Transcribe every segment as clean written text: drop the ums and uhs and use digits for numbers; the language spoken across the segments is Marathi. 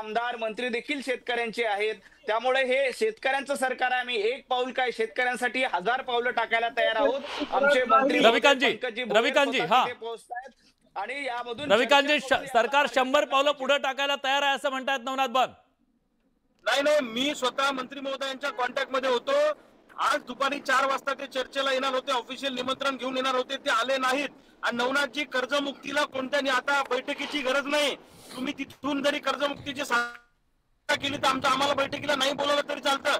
आमदार मंत्री देखील शेतकऱ्यांचे आहेत. त्यामुळे हे शेतकऱ्यांचं सरकार आहे. आम्ही एक पाऊल काय शेतकऱ्यांसाठी 1000 पावलं टाकायला तयार आहोत. आमचे मंत्री रविकांतजी हा पोहोचतायत आणि यामधून रविकांतजी सरकार 100 पावलं पुढे टाकायला तयार आहे असं म्हणतात नवनाथ बाग. नाही, मी स्वतः मंत्री महोदयांच्या कॉन्टॅक्ट मध्ये होतो. आज दुपारी 4 वाजता ते चर्चेला येणार होते, ऑफिशियल निमंत्रण घेऊन येणार होते, ते आले नाहीत. आणि नवनाथजी, कर्जमुक्तीला कोणत्याही आता बैठकीची गरज नाही. तुम्ही तिथून जरी कर्जमुक्तीची केली तर आम्हाला बैठकीला नाही बोलवलं तरी चालतं.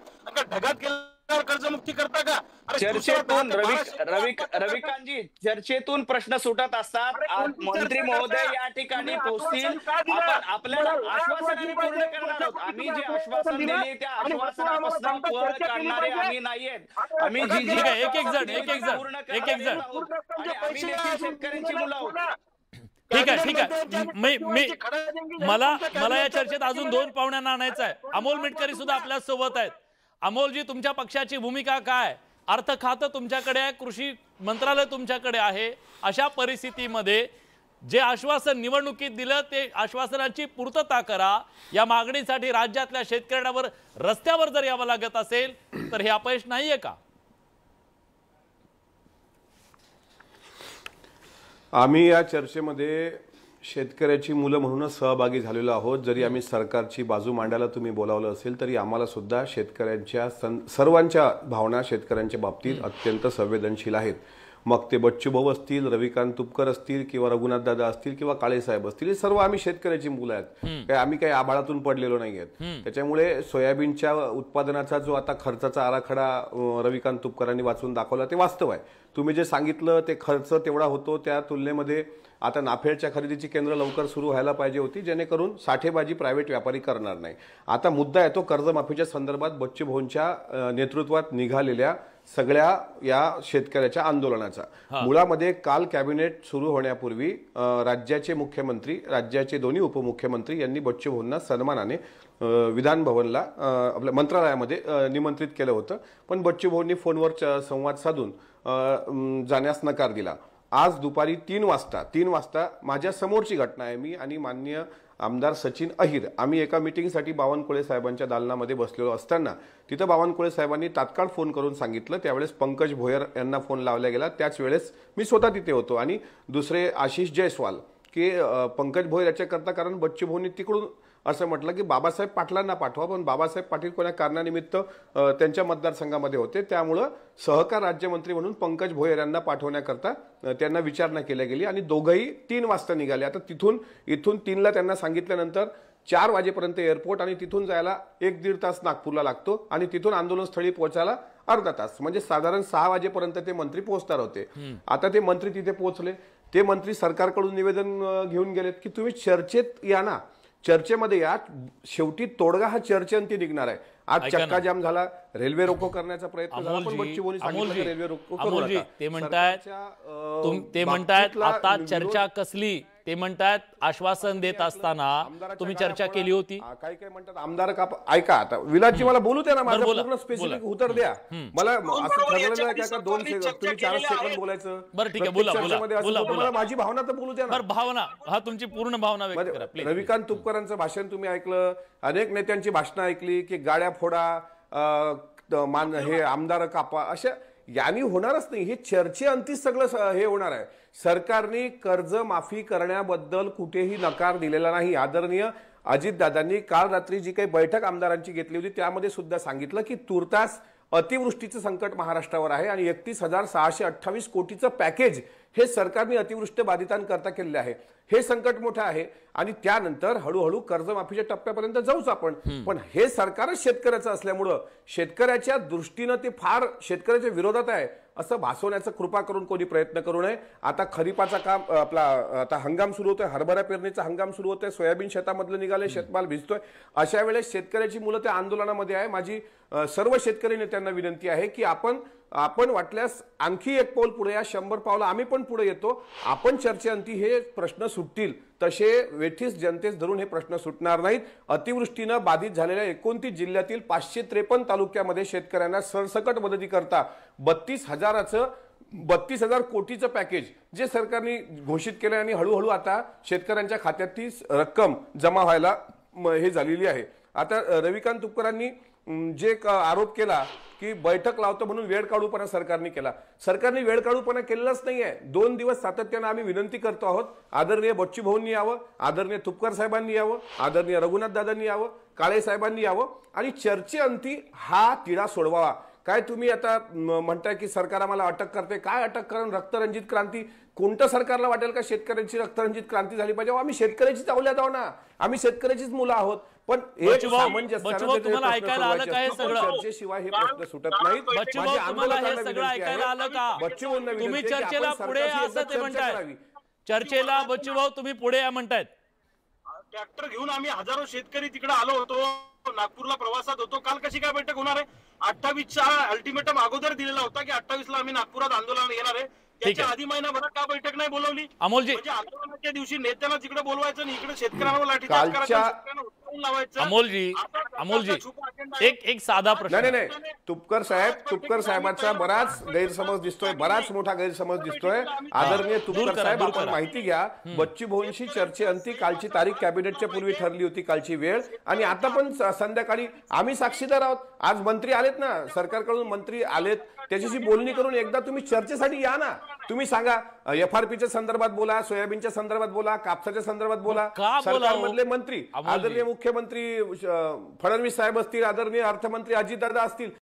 ढगात गेल्यावर कर्जमुक्ती करता का? चर्चेतून रविकांतजी चर्चेतून प्रश्न सुटत असतात. मंत्री महोदय या ठिकाणी पोहोचतील. आपल्याला आश्वासनाने पूर्ण करणार आहोत. आम्ही जे आश्वासन दिले त्या आश्वासनापासून पळ काढणारे आम्ही नाहीयेत. आम्ही एक जण शेतकऱ्यांची मुलं आहोत. ठीक आहे. मला या चर्चेत अजून 2 पाहुण्यांना आणायचं आहे. अमोल मिटकरी सुद्धा आपल्या सोबत आहेत. अमोलजी, तुमच्या पक्षाची भूमिका काय? अर्थ खातं तुमच्याकडे आहे, कृषी मंत्रालय तुमच्याकडे आहे. अशा परिस्थितीमध्ये जे आश्वासन निवडणुकीत दिलं ते आश्वासनाची पूर्तता करा. या मागणीसाठी राज्यातल्या शेतकऱ्यांवर रस्त्यावर जर यावं लागत असेल तर हे अपयश नाहीये का? आम्ही या चर्चेमध्ये शेतकऱ्याची मुलं म्हणूनच सहभागी झालेलो आहोत. जरी आम्ही सरकारची बाजू मांडायला तुम्ही बोलावलं असेल तरी आम्हाला सुद्धा शेतकऱ्यांच्या सर्वांच्या भावना शेतकऱ्यांच्या बाबतीत अत्यंत संवेदनशील आहेत. मग ते बच्चूभाऊ असतील, रविकांत तुपकर असतील किंवा रघुनाथ दादा असतील किंवा काळेसाहेब असतील, हे सर्व आम्ही शेतकऱ्याची मुलं आहेत. आम्ही काही आभाळातून पडलेलो नाही आहेत. त्याच्यामुळे सोयाबीनच्या उत्पादनाचा जो आता खर्चाचा आराखडा रविकांत तुपकरांनी वाचून दाखवला ते वास्तव आहे. तुम्ही जे सांगितलं ते खर्च तेवढा होतो, त्या तुलनेमध्ये आता नाफेडच्या खरेदीची केंद्र लवकर सुरू व्हायला पाहिजे होती, जेणेकरून साठेबाजी प्रायव्हेट व्यापारी करणार नाही. आता मुद्दा आहे तो कर्जमाफीच्या संदर्भात बच्चूभाऊंच्या नेतृत्वात निघालेल्या सगळ्या या शेतकऱ्याच्या आंदोलनाचा. मुळामध्ये काल कॅबिनेट सुरू होण्यापूर्वी राज्याचे मुख्यमंत्री, राज्याचे दोन्ही उपमुख्यमंत्री यांनी बच्चूभाऊंना सन्मानाने विधान भवनला आपल्या मंत्रालयामध्ये निमंत्रित केलं होतं. पण बच्चूभाऊंनी फोनवर संवाद साधून जाण्यास नकार दिला. आज दुपारी 3 वाजता माझ्या समोरची घटना आहे. मी आणि माननीय आमदार सचिन अहिर आम्ही एका मीटिंगसाठी बावनकुळे साहेबांच्या दालनामध्ये बसलेलो असताना तिथं बावनकुळे साहेबांनी तात्काळ फोन करून सांगितलं. त्यावेळेस पंकज भोयर यांना फोन लावला गेला. त्याच वेळेस मी स्वतः तिथे होतो आणि दुसरे आशिष जयस्वाल की पंकज भोयर याच्याकरता, कारण बच्चूभाऊंनी तिकडून असं म्हटलं की बाबासाहेब पाटलांना पाठवा, पण बाबासाहेब पाटील कोणत्या कारणानिमित्त त्यांच्या मतदारसंघामध्ये होते, त्यामुळं सहकार राज्यमंत्री म्हणून पंकज भोयर यांना पाठवण्याकरता त्यांना विचारणा केली गेली आणि दोघंही 3 वाजता निघाले. आता इथून 3ला त्यांना सांगितल्यानंतर 4 वाजेपर्यंत एअरपोर्ट आणि तिथून जायला 1-1.5 तास नागपूरला लागतो आणि तिथून आंदोलनस्थळी पोहोचायला अर्धा तास, म्हणजे साधारण 6 वाजेपर्यंत ते मंत्री पोहोचणार होते. आता ते मंत्री तिथे पोहोचले. ते मंत्री सरकारकडून निवेदन घेऊन गेलेत की तुम्ही चर्चेत या ना, चर्चेमध्ये या. शेवटी तोडगा हा चर्चेअंती निघणार आहे. आज चक्का जाम झाला, रेल्वे रोको करण्याचा प्रयत्न झाला, पण बच्चूभाऊंनी सांगितलं रेल्वे रोको करू नका. ते म्हणतायत आता चर्चा कसली, ते म्हणतात आश्वासन देत असताना तुम्ही चर्चा केली होती. काय म्हणतात आमदार का ऐका, आता विलासजी मला बोलू द्या ना, माझं पूर्ण स्पेसिफिक उत्तर द्या. मला असं ठरवलेलं आहे का 2 सेकंद तुम्ही 4 सेकंद बोलायचं? बरं ठीक आहे, बोला. माझी भावना तर बोलू द्या ना. भावना, हा तुमची पूर्ण भावना व्यक्त करा प्लीज. रविकांत तुपकरांचं भाषण तुम्ही ऐकलं, अनेक नेत्यांची भाषणं ऐकली की गाड्या फोडा, हे आमदार कापा, अशा यांनी होणारच नाही. हे चर्चेअंती सगळं हे होणार आहे. सरकारने कर्ज माफी करण्याबद्दल कुठेही नकार दिलेला नाही. आदरणीय अजितदादांनी काल रात्री जी काही बैठक आमदारांची घेतली होती त्यामध्ये सुद्धा सांगितलं की तुर्तास अतिवृष्टीचं संकट महाराष्ट्रावर आहे आणि 31,628 कोटीचं पॅकेज हे सरकारने अतिवृष्टी बाधितांकरता केलेले आहे. हे संकट मोठं आहे आणि त्यानंतर हळूहळू कर्जमाफीच्या टप्प्यापर्यंत जाऊच आपण. पण हे सरकारच शेतकऱ्याचं असल्यामुळं शेतकऱ्याच्या दृष्टीनं ते फार शेतकऱ्याच्या विरोधात आहे असं भासवण्याचा कृपा करून कोणी प्रयत्न करू नये. आता खरीपाचा काम आपला आता हंगाम सुरू होतोय, हरभरा पेरणीचा हंगाम सुरू होतोय, सोयाबीन शेतामधलं निघाले, शेतमाल भिजतोय. अशा वेळेस शेतकऱ्याची मुलं त्या आंदोलनामध्ये आहे. माझी सर्व शेतकरी नेत्यांना विनंती आहे की आपण वाटल्यास आणखी एक पाऊल पुढे या, 100 पावलं आम्ही पण पुढे येतो. आपण चर्चेअंती हे प्रश्न सुटतील, तसे वेठीस जनतेस धरून हे प्रश्न सुटणार नाहीत. अतिवृष्टीनं बाधित झालेल्या 29 जिल्ह्यातील 553 तालुक्यामध्ये शेतकऱ्यांना सरसकट मदती करता 32,000 कोटीचं पॅकेज जे सरकारने घोषित केलं आणि हळूहळू आता शेतकऱ्यांच्या खात्यात ती रक्कम जमा व्हायला हे झालेली आहे. आता रविकांत तुपकरांनी जे आरोप केला की बैठक लावतो म्हणून वेळ काढूपणा सरकारने केला. सरकारने वेळ काढूपणा केलेलाच नाहीये. 2 दिवस सातत्यानं आम्ही विनंती करतो आहोत, आदरणीय बच्चू भाऊंनी यावं, आदरणीय तुपकर साहेबांनी यावं, आदरणीय रघुनाथ दादांनी यावं, काळे साहेबांनी यावं आणि चर्चेअंती हा तिढा सोडवावा. काय तुम्ही आता म्हणताय की सरकार आम्हाला अटक करते, काय अटक करून रक्तरंजित क्रांती? कोणत्या सरकारला वाटेल का शेतकऱ्यांची रक्तरंजित क्रांती झाली पाहिजे? आम्ही शेतकऱ्याचीच अवल्याद आहोत ना, आम्ही शेतकऱ्याचीच मुलं आहोत. पण एक सामंजस्यानं तुम्हाला ऐकायला आलं का हे सगळं? चर्चेशिवाय हे प्रश्न सुटत नाहीत. बच्चू भाऊ, तुम्हाला हे सगळं ऐकायला आलं का? तुम्ही चर्चेला पुढे असं ते म्हणताय. चर्चेला बच्चू भाऊ तुम्ही पुढे या म्हणतायत. ट्रॅक्टर घेऊन आम्ही हजारो शेतकरी तिकडे आलो होतो, नागपूरला प्रवासात होतो. काल कशी काय बैठक होणार आहे? 28चा अल्टिमेटम अगोदर दिलेला होता की 28ला आम्ही नागपुरात आंदोलन येणार आहे. त्याच्या आधी महिनाभरात का बैठक नाही बोलवली? अमोलजी, म्हणजे आंदोलनाच्या दिवशी नेत्यांना तिकडे बोलवायचं आणि इकडे शेतकऱ्यांवर लाठीचार्ज करायचा, लावायचं. अमोलजी एक साधा प्रश्न. नाही, तुपकर साहेबांचा बराच गैरसमज दिसतोय, बराच मोठा गैरसमज दिसतोय. आदरणीय तुपकर साहेब, आपण माहिती घ्या. बच्चू भाऊंशी चर्चेअंती कालची तारीख कॅबिनेटच्या पूर्वी ठरली होती, कालची वेळ, आणि आता पण संध्याकाळी आम्ही साक्षीदार आहोत. आज मंत्री आलेत ना, सरकारकडून मंत्री आलेत, त्याच्याशी बोलणी करून एकदा तुम्ही चर्चेसाठी या ना. तुम्ही सांगा, FRPच्या संदर्भात बोला, सोयाबीनच्या संदर्भात बोला, कापसाच्या संदर्भात बोला. सरकारमधले मंत्री, आदरणीय मुख्यमंत्री फडणवीस साहेब असतील, आदरणीय अर्थमंत्री अजितदादा असतील,